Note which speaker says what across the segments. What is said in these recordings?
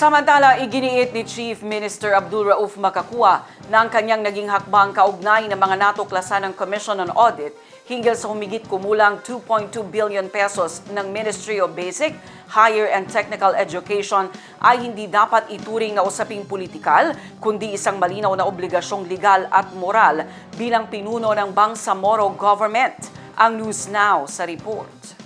Speaker 1: Samantala, iginiit ni Chief Minister Abdul Rauf Makakua na ang kanyang naging hakbang kaugnay ng mga natuklasan ng Commission on Audit hinggil sa humigit kumulang 2.2 billion pesos ng Ministry of Basic, Higher and Technical Education ay hindi dapat ituring na usaping politikal, kundi isang malinaw na obligasyong legal at moral bilang pinuno ng Bangsamoro Government. Ang News Now sa report.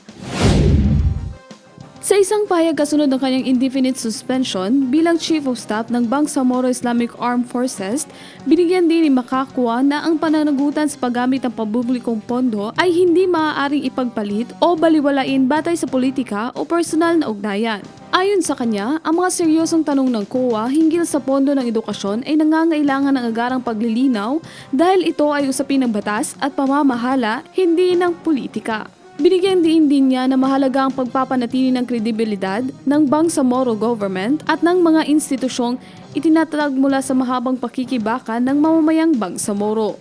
Speaker 2: Sa isang pahayag kasunod ng kanyang indefinite suspension bilang Chief of Staff ng Bangsamoro Islamic Armed Forces, binigyan din ni Makakua na ang pananagutan sa paggamit ng pampublikong pondo ay hindi maaaring ipagpalit o baliwalain batay sa politika o personal na ugnayan. Ayon sa kanya, ang mga seryosong tanong ng COA hinggil sa pondo ng edukasyon ay nangangailangan ng agarang paglilinaw dahil ito ay usapin ng batas at pamamahala, hindi ng politika. Binigyan din niya na mahalaga ang pagpapanatili ng kredibilidad ng Bangsamoro Government at ng mga institusyong itinatag mula sa mahabang pakikibaka ng mamamayang Bangsamoro.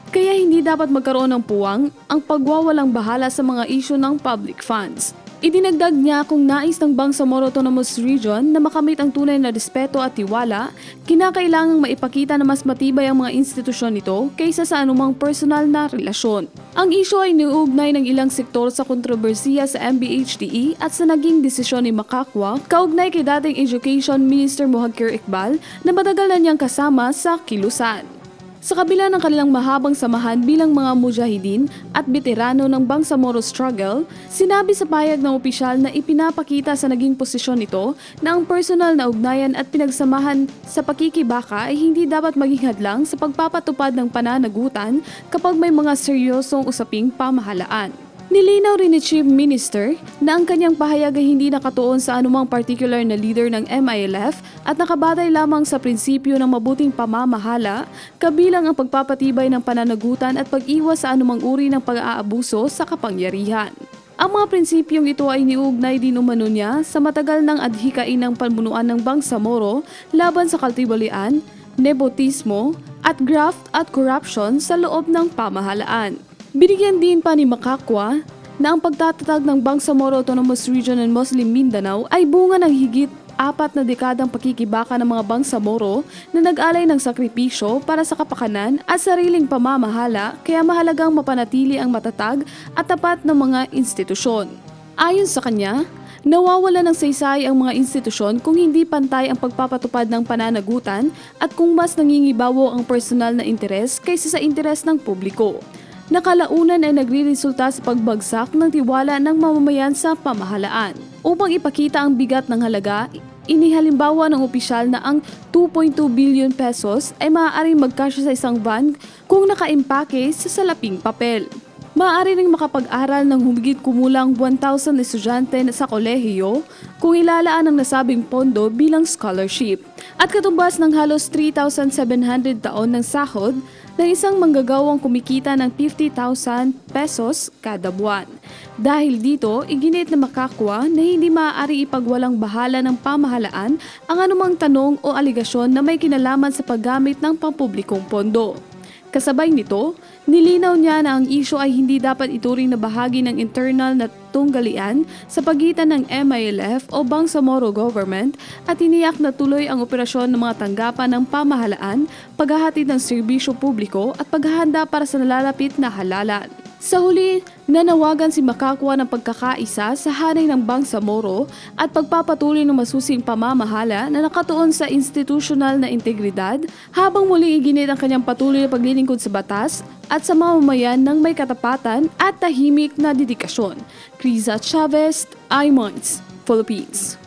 Speaker 2: Kaya hindi dapat magkaroon ng puwang ang pagwawalang bahala sa mga isyu ng public funds. Idinagdag niya kung nais ng Bangsamoro Autonomous Region na makamit ang tunay na respeto at tiwala, kinakailangang maipakita na mas matibay ang mga institusyon nito kaysa sa anumang personal na relasyon. Ang isyu ay niuugnay ng ilang sektor sa kontrobersiya sa MBHTE at sa naging desisyon ni Makakua kaugnay kay dating Education Minister Mohakir Iqbal na matagal na niyang kasama sa kilusan. Sa kabila ng kanilang mahabang samahan bilang mga mujahidin at veterano ng Bangsamoro struggle, sinabi sa pahayag ng opisyal na ipinapakita sa naging posisyon nito na ang personal na ugnayan at pinagsamahan sa pakikibaka ay hindi dapat maging hadlang sa pagpapatupad ng pananagutan kapag may mga seryosong usaping pamahalaan. Nilinaw rin ni Chief Minister na ang kanyang pahayag ay hindi nakatuon sa anumang particular na leader ng MILF at nakabatay lamang sa prinsipyo ng mabuting pamamahala, kabilang ang pagpapatibay ng pananagutan at pag-iwas sa anumang uri ng pag-aabuso sa kapangyarihan. Ang mga prinsipyong ito ay niugnay din umano niya sa matagal ng adhikain ng pamunuan ng Bangsamoro laban sa kaltiwalian, nepotismo at graft at corruption sa loob ng pamahalaan. Binigyan din pa ni Makakua na ang pagtatatag ng Bangsamoro Autonomous Region and Muslim Mindanao ay bunga ng higit 4 na dekadang pakikibaka ng mga Bangsamoro na nag-alay ng sakripisyo para sa kapakanan at sariling pamamahala, kaya mahalagang mapanatili ang matatag at tapat ng mga institusyon. Ayon sa kanya, nawawala ng saysay ang mga institusyon kung hindi pantay ang pagpapatupad ng pananagutan at kung mas nangingibawo ang personal na interes kaysa sa interes ng publiko. Nakalaunan ay nagriresulta sa pagbagsak ng tiwala ng mamamayan sa pamahalaan. Upang ipakita ang bigat ng halaga, inihalimbawa ng opisyal na ang 2.2 billion pesos ay maaaring magkasya sa isang van kung nakaimpake sa salaping papel. Maaari ring makapag-aral ng humigit kumulang 1,000 estudyante sa kolehiyo kung ilalaan ang nasabing pondo bilang scholarship at katumbas ng halos 3,700 taon ng sahod ng isang manggagawang kumikita ng 50,000 pesos kada buwan. Dahil dito, iginit na Makakua na hindi maaari ipagwalang bahala ng pamahalaan ang anumang tanong o aligasyon na may kinalaman sa paggamit ng pampublikong pondo. Kasabay nito, nilinaw niya na ang isyu ay hindi dapat ituring na bahagi ng internal na tunggalian sa pagitan ng MILF o Bangsamoro Government at tiniyak na tuloy ang operasyon ng mga tanggapan ng pamahalaan, paghahatid ng serbisyo publiko at paghahanda para sa nalalapit na halalan. Sa huli, nanawagan si Makakua ng pagkakaisa sa hanay ng Bangsamoro at pagpapatuloy ng masusing pamamahala na nakatuon sa institutional na integridad, habang muling iginit ang kanyang patuloy na paglilingkod sa batas at sa mamamayan ng may katapatan at tahimik na dedikasyon. Criza Chavez, iMinds, Philippines.